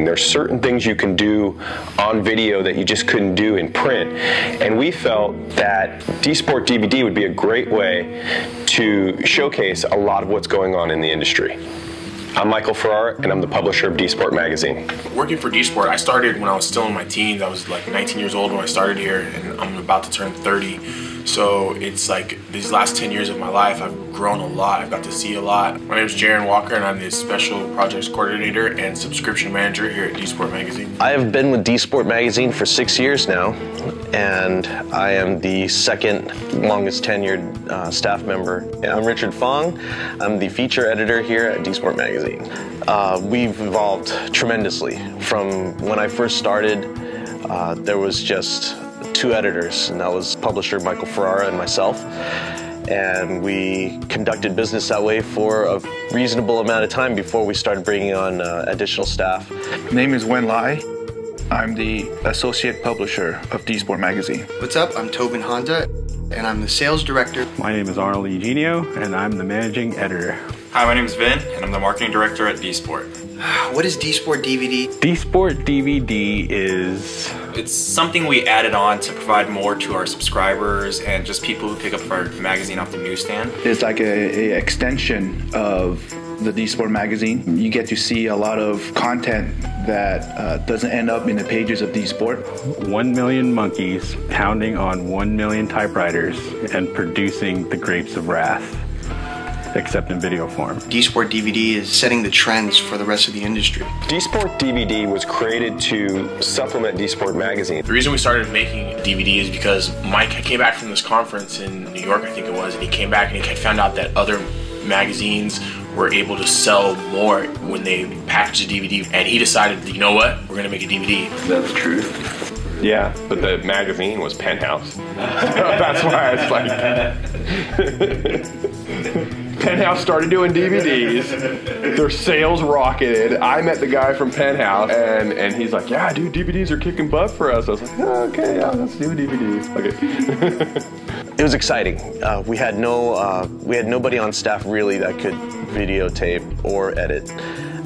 And there's certain things you can do on video that you just couldn't do in print. And we felt that DSPORT DVD would be a great way to showcase a lot of what's going on in the industry. I'm Michael Ferrara, and I'm the publisher of DSPORT magazine. Working for DSPORT, I started when I was still in my teens. I was like 19 years old when I started here, and I'm about to turn 30. So it's like these last 10 years of my life, I've grown a lot. I've got to see a lot. My name is Jaron Walker, and I'm the Special Projects Coordinator and Subscription Manager here at DSPORT magazine. I have been with DSPORT magazine for 6 years now, and I am the second longest tenured staff member. I'm Richard Fong. I'm the feature editor here at DSPORT magazine. We've evolved tremendously. From when I first started, there was just 2 editors, and that was publisher Michael Ferrara and myself. And we conducted business that way for a reasonable amount of time before we started bringing on additional staff. My name is Wen Lai. I'm the associate publisher of DSPORT magazine. What's up? I'm Tobin Honda, and I'm the sales director. My name is Arnold Eugenio, and I'm the managing editor. Hi, my name is Vin, and I'm the marketing director at DSPORT. What is DSPORT DVD? DSPORT DVD is... It's something we added on to provide more to our subscribers and just people who pick up our magazine off the newsstand. It's like an extension of the DSPORT magazine. You get to see a lot of content that doesn't end up in the pages of DSPORT. 1 million monkeys pounding on 1 million typewriters and producing the grapes of wrath, except in video form. DSPORT DVD is setting the trends for the rest of the industry. DSPORT DVD was created to supplement DSPORT magazine. The reason we started making DVD is because Mike came back from this conference in New York, I think it was, and he came back and he had found out that other magazines were able to sell more when they packaged a DVD, and he decided, you know what, we're gonna make a DVD. That's true. Yeah, but the magazine was Penthouse. That's why it's like... Penthouse started doing DVDs, their sales rocketed. I met the guy from Penthouse, and he's like, yeah, dude, DVDs are kicking butt for us. I was like, oh, okay, yeah, let's do DVDs. Okay. It was exciting. We had nobody on staff really that could videotape or edit,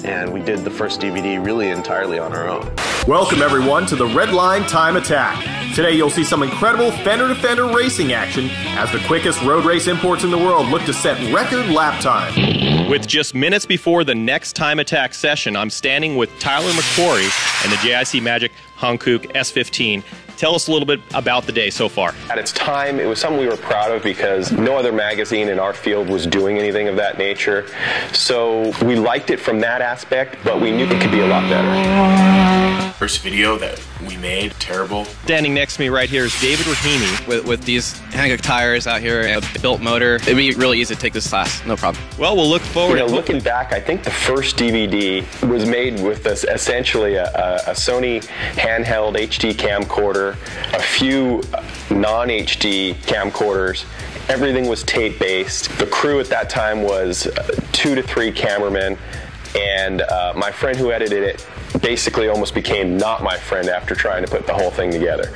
and we did the first DVD really entirely on our own. Welcome everyone to the Red Line Time Attack. Today you'll see some incredible fender-to-fender racing action as the quickest road race imports in the world look to set record lap time. With just minutes before the next Time Attack session, I'm standing with Tyler McQuarrie and the JIC Magic Hankook S15. Tell us a little bit about the day so far. At its time, it was something we were proud of because no other magazine in our field was doing anything of that nature. So we liked it from that aspect, but we knew it could be a lot better. First video that we made, terrible. Standing next to me right here is David Rahimi. With these Hankook tires out here and a built motor, it'd be really easy to take this class, no problem. Well, we'll look forward. Looking back, I think the first DVD was made with essentially a Sony handheld HD camcorder, a few non-HD camcorders. Everything was tape-based. The crew at that time was 2 to 3 cameramen, and my friend who edited it basically almost became not my friend after trying to put the whole thing together.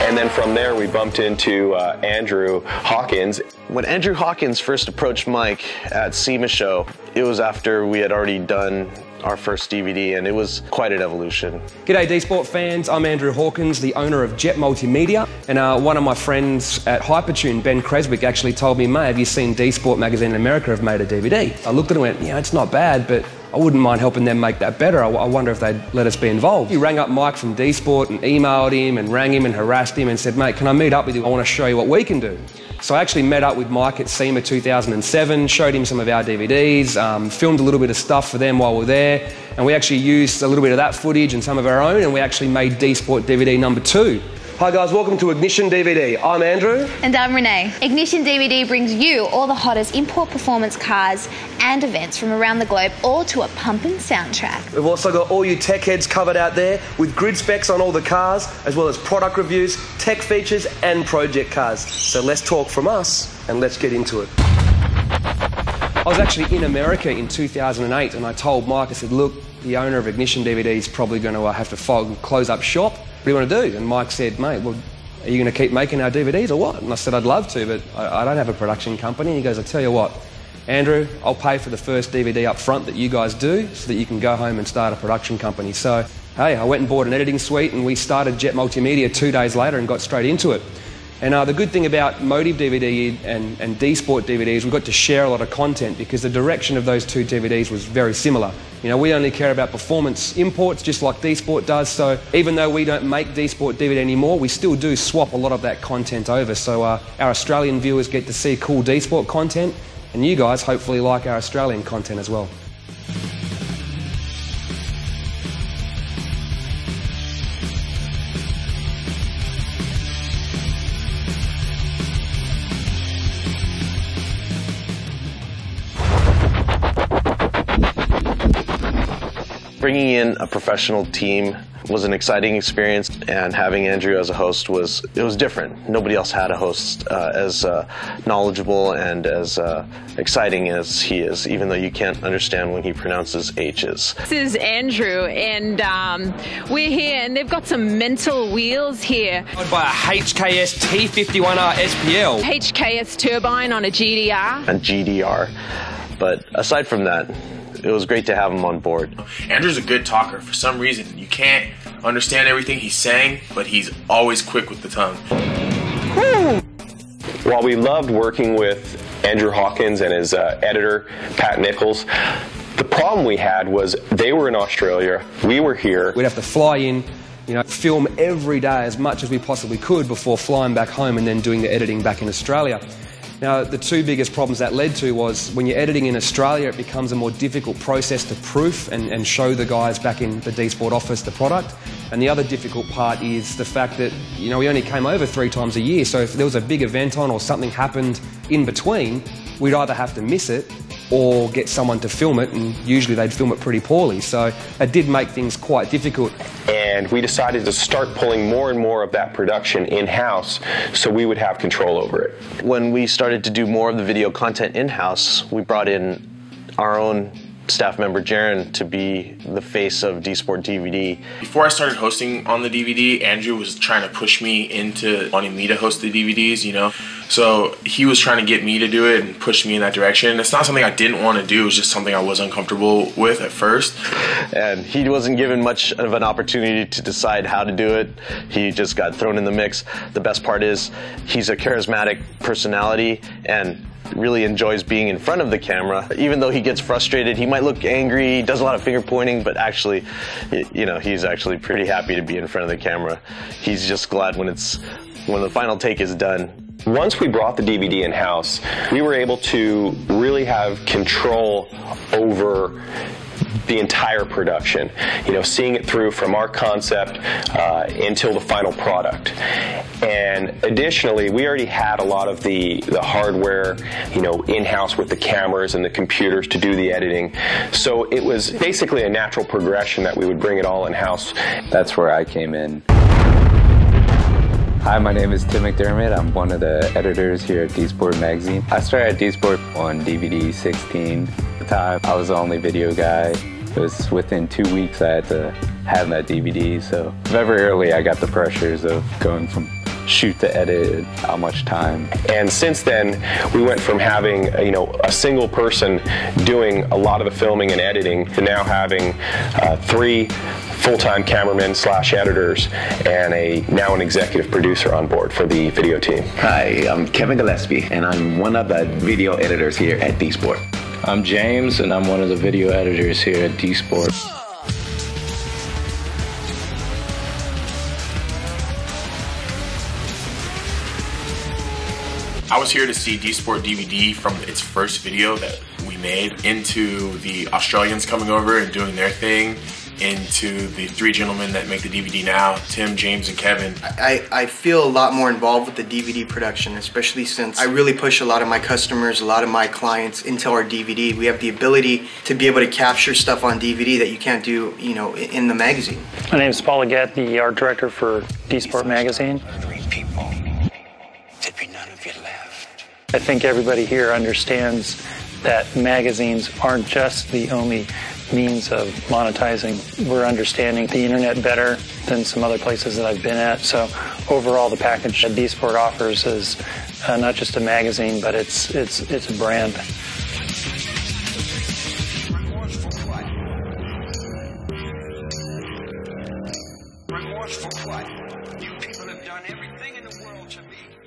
And then from there we bumped into Andrew Hawkins. When Andrew Hawkins first approached Mike at SEMA Show, it was after we had already done our first DVD, and it was quite an evolution. G'day DSPORT fans, I'm Andrew Hawkins, the owner of Jet Multimedia, and one of my friends at Hypertune, Ben Creswick, actually told me, mate, have you seen DSPORT magazine in America have made a DVD? I looked at it and went, yeah, it's not bad, but I wouldn't mind helping them make that better. I wonder if they'd let us be involved. He rang up Mike from DSPORT and emailed him and rang him and harassed him and said, mate, can I meet up with you? I want to show you what we can do. So I actually met up with Mike at SEMA 2007, showed him some of our DVDs, filmed a little bit of stuff for them while we were there, and we actually used a little bit of that footage and some of our own, and we actually made DSPORT DVD number 2. Hi guys, welcome to Ignition DVD. I'm Andrew. And I'm Renee. Ignition DVD brings you all the hottest import performance cars and events from around the globe, all to a pumping soundtrack. We've also got all you tech heads covered out there with grid specs on all the cars, as well as product reviews, tech features and project cars. So let's talk from us and let's get into it. I was actually in America in 2008 and I told Mike, I said, look, the owner of Ignition DVD is probably going to have to close up shop. What do you want to do? And Mike said, mate, well, are you going to keep making our DVDs or what? And I said, I'd love to, but I don't have a production company. And he goes, I tell you what, Andrew, I'll pay for the first DVD up front that you guys do so that you can go home and start a production company. So, hey, I went and bought an editing suite and we started Jet Multimedia 2 days later and got straight into it. And the good thing about Motive DVD and DSPORT DVD is we got to share a lot of content because the direction of those 2 DVDs was very similar. You know, we only care about performance imports just like DSPORT does, so even though we don't make DSPORT DVD anymore, we still do swap a lot of that content over. So our Australian viewers get to see cool DSPORT content, and you guys hopefully like our Australian content as well. Bringing in a professional team was an exciting experience, and having Andrew as a host was different. Nobody else had a host as knowledgeable and as exciting as he is, even though you can't understand when he pronounces H's. This is Andrew, and we're here, and they've got some mental wheels here. By a HKS T51R SPL. HKS turbine on a GDR. And GDR. But aside from that, it was great to have him on board. Andrew's a good talker. For some reason, you can't understand everything he's saying, but he's always quick with the tongue. While we loved working with Andrew Hawkins and his editor, Pat Nichols, the problem we had was they were in Australia, we were here. We'd have to fly in, you know, film every day as much as we possibly could before flying back home and then doing the editing back in Australia. Now, the 2 biggest problems that led to was when you're editing in Australia, it becomes a more difficult process to proof and show the guys back in the DSPORT office the product. And the other difficult part is the fact that, you know, we only came over 3 times a year, so if there was a big event on or something happened in between, we'd either have to miss it or get someone to film it, and usually they'd film it pretty poorly. So it did make things quite difficult. And we decided to start pulling more and more of that production in-house so we would have control over it. When we started to do more of the video content in-house, we brought in our own staff member, Jaron, to be the face of DSPORT DVD. Before I started hosting on the DVD, Andrew was trying to push me into wanting me to host the DVDs, you know? So he was trying to get me to do it and push me in that direction. It's not something I didn't want to do, it was just something I was uncomfortable with at first. And he wasn't given much of an opportunity to decide how to do it. He just got thrown in the mix. The best part is he's a charismatic personality and really enjoys being in front of the camera. Even though he gets frustrated, he might look angry, does a lot of finger pointing, but actually, you know, he's actually pretty happy to be in front of the camera. He's just glad when the final take is done. Once we brought the DVD in-house, we were able to really have control over the entire production, you know, seeing it through from our concept until the final product. And additionally, we already had a lot of the hardware, you know, in-house with the cameras and the computers to do the editing. So it was basically a natural progression that we would bring it all in-house. That's where I came in. Hi, my name is Tim McDermott. I'm one of the editors here at DSPORT Magazine. I started at DSPORT on DVD 16. At the time, I was the only video guy. It was within 2 weeks I had to have that DVD, so very early I got the pressures of going from shoot to edit, how much time. And since then, we went from having, you know, a single person doing a lot of the filming and editing to now having 3 full-time cameramen / editors and now an executive producer on board for the video team. Hi, I'm Kevin Gillespie, and I'm one of the video editors here at DSPORT. I'm James, and I'm one of the video editors here at DSPORT. I was here to see DSPORT DVD from its first video that we made into the Australians coming over and doing their thing, into the 3 gentlemen that make the DVD now, Tim, James, and Kevin. I feel a lot more involved with the DVD production, especially since I really push a lot of my customers, a lot of my clients into our DVD. We have the ability to be able to capture stuff on DVD that you can't do, you know, in the magazine. My name is Paul Leggett, the art director for DSPORT Magazine. I think everybody here understands that magazines aren't just the only means of monetizing. We're understanding the internet better than some other places that I've been at. So overall, the package that DSPORT offers is not just a magazine, but it's a brand. Remorse for what? You people have done everything in the world to me.